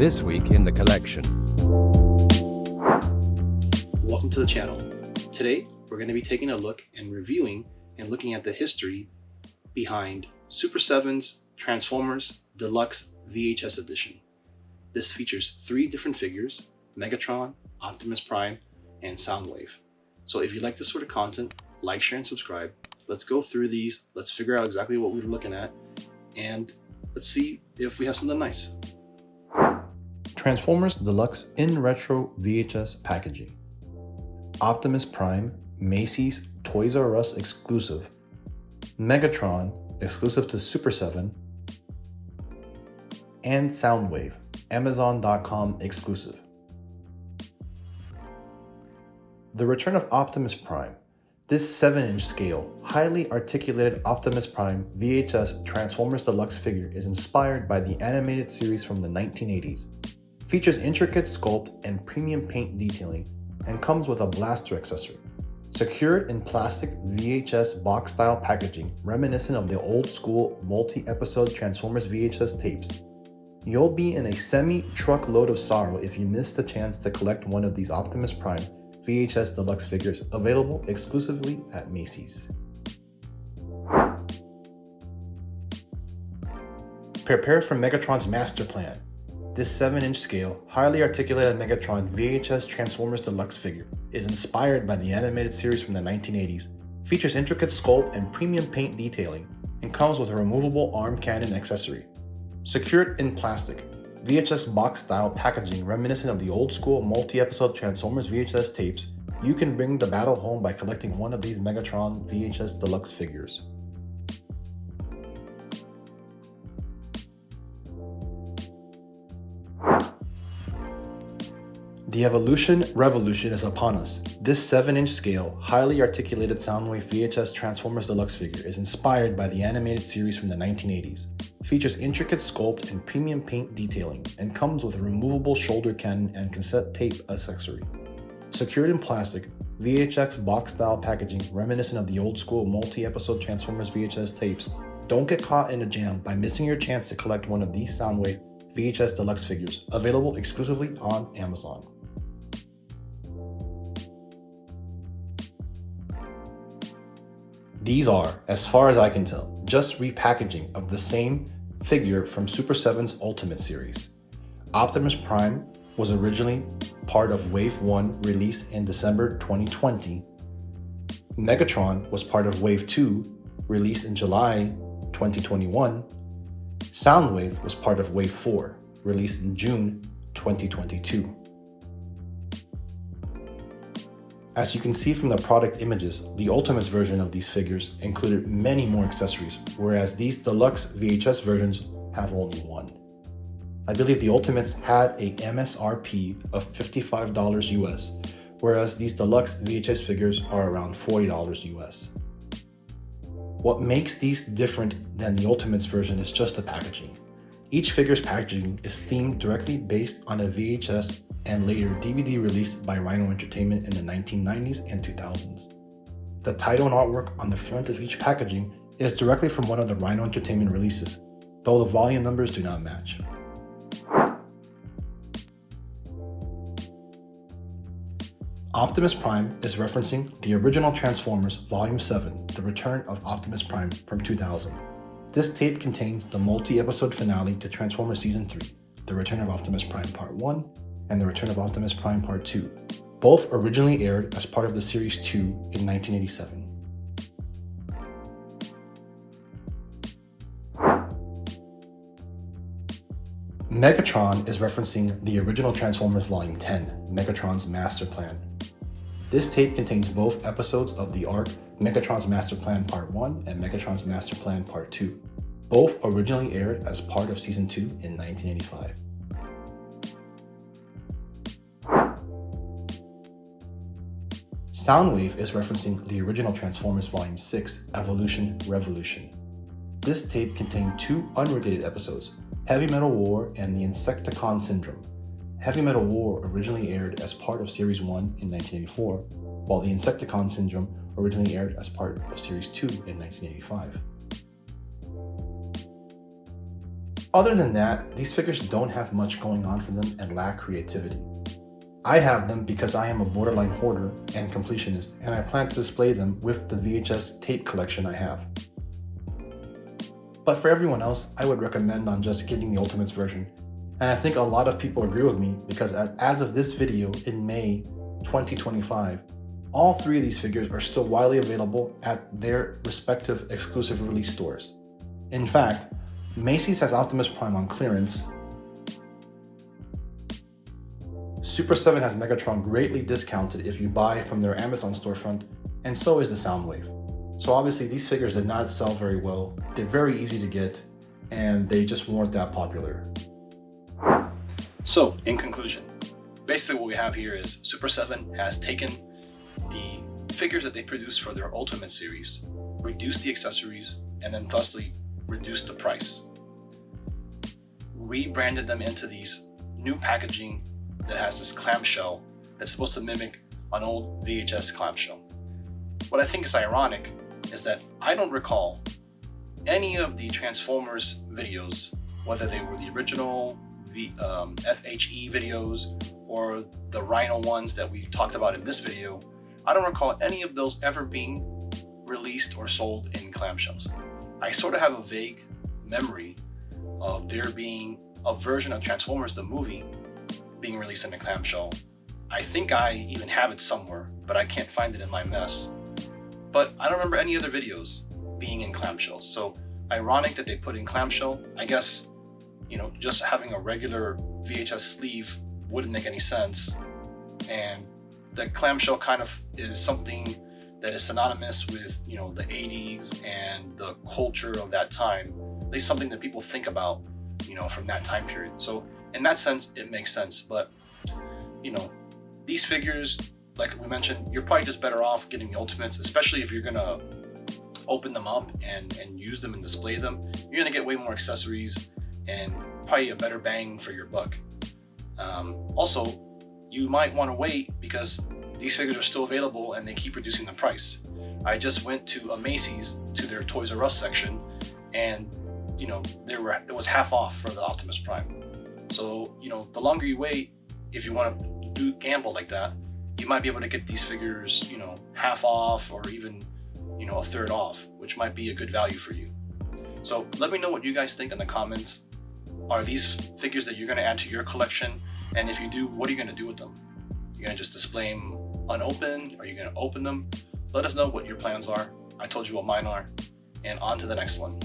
This week in the collection. Welcome to the channel. Today we're going to be taking a look and reviewing and looking at the history behind Super7's Transformers Deluxe VHS Edition. This features 3 different figures: Megatron, Optimus Prime, and Soundwave. So if you like this sort of content, like, share, and subscribe. Let's go through these, let's figure out exactly what we're looking at, and let's see if we have something nice. Transformers Deluxe in Retro VHS Packaging. Optimus Prime, Macy's Toys R Us exclusive. Megatron, exclusive to Super7. And Soundwave, Amazon.com exclusive. The return of Optimus Prime. This 7-inch scale, highly articulated Optimus Prime VHS Transformers Deluxe figure is inspired by the animated series from the 1980s. Features intricate sculpt and premium paint detailing, and comes with a blaster accessory. Secured in plastic VHS box-style packaging reminiscent of the old-school multi-episode Transformers VHS tapes. You'll be in a semi-truckload of sorrow if you miss the chance to collect one of these Optimus Prime VHS Deluxe figures, available exclusively at Macy's. Prepare for Megatron's master plan. This 7-inch scale, highly articulated Megatron VHS Transformers Deluxe figure is inspired by the animated series from the 1980s, features intricate sculpt and premium paint detailing, and comes with a removable arm cannon accessory. Secured in plastic VHS box-style packaging reminiscent of the old-school multi-episode Transformers VHS tapes, you can bring the battle home by collecting one of these Megatron VHS Deluxe figures. The evolution revolution is upon us. This 7-inch scale, highly articulated Soundwave VHS Transformers Deluxe figure is inspired by the animated series from the 1980s. Features intricate sculpt and premium paint detailing, and comes with a removable shoulder cannon and cassette tape accessory. Secured in plastic, VHS box-style packaging reminiscent of the old-school multi-episode Transformers VHS tapes. Don't get caught in a jam by missing your chance to collect one of these Soundwave VHS Deluxe figures, available exclusively on Amazon. These are, as far as I can tell, just repackaging of the same figure from Super7's Ultimate series. Optimus Prime was originally part of Wave 1, released in December 2020. Megatron was part of Wave 2, released in July 2021. Soundwave was part of Wave 4, released in June 2022. As you can see from the product images, the Ultimates version of these figures included many more accessories, whereas these deluxe VHS versions have only one. I believe the Ultimates had a MSRP of $55 US, whereas these deluxe VHS figures are around $40 US. What makes these different than the Ultimates version is just the packaging. Each figure's packaging is themed directly based on a VHS and later DVD released by Rhino Entertainment in the 1990s and 2000s. The title and artwork on the front of each packaging is directly from one of the Rhino Entertainment releases, though the volume numbers do not match. Optimus Prime is referencing the original Transformers Volume 7, The Return of Optimus Prime from 2000. This tape contains the multi-episode finale to Transformers Season 3, The Return of Optimus Prime Part 1, and The Return of Optimus Prime Part 2. Both originally aired as part of the Series 2 in 1987. Megatron is referencing the original Transformers Volume 10, Megatron's Master Plan. This tape contains both episodes of the arc Megatron's Master Plan Part 1 and Megatron's Master Plan Part 2. Both originally aired as part of Season 2 in 1985. Soundwave is referencing the original Transformers Volume 6, Evolution Revolution. This tape contained 2 unrelated episodes, Heavy Metal War and the Insecticon Syndrome. Heavy Metal War originally aired as part of Series 1 in 1984, while the Insecticon Syndrome originally aired as part of Series 2 in 1985. Other than that, these figures don't have much going on for them and lack creativity. I have them because I am a borderline hoarder and completionist, and I plan to display them with the VHS tape collection I have. But for everyone else, I would recommend on just getting the Ultimates version. And I think a lot of people agree with me because as of this video in May 2025, all three of these figures are still widely available at their respective exclusive release stores. In fact, Macy's has Optimus Prime on clearance. Super7 has Megatron greatly discounted if you buy from their Amazon storefront, and so is the Soundwave. So obviously these figures did not sell very well, they're very easy to get, and they just weren't that popular. So, in conclusion, basically what we have here is Super7 has taken the figures that they produced for their Ultimate series, reduced the accessories, and then thusly reduced the price. Rebranded them into these new packaging that has this clamshell that's supposed to mimic an old VHS clamshell. What I think is ironic is that I don't recall any of the Transformers videos, whether they were the original FHE videos or the Rhino ones that we talked about in this video. I don't recall any of those ever being released or sold in clamshells. I sort of have a vague memory of there being a version of Transformers the movie being released in a clamshell. I think I even have it somewhere, but I can't find it in my mess. But I don't remember any other videos being in clamshells. So ironic that they put in clamshell. I guess, just having a regular VHS sleeve wouldn't make any sense. And the clamshell kind of is something that is synonymous with, the 80s and the culture of that time. At least something that people think about, from that time period. So in that sense, it makes sense. But, these figures, like we mentioned, you're probably just better off getting the Ultimates, especially if you're gonna open them up and use them and display them. You're gonna get way more accessories and probably a better bang for your buck. Also, you might want to wait because these figures are still available and they keep reducing the price. I just went to a Macy's to their Toys R Us section, and it was half off for the Optimus Prime. So the longer you wait, if you want to gamble like that, you might be able to get these figures half off or even a third off, which might be a good value for you. So let me know what you guys think in the comments. Are these figures that you're going to add to your collection? And if you do, what are you going to do with them? You're going to just display them unopened? Are you going to open them? Let us know what your plans are. I told you what mine are. And on to the next one.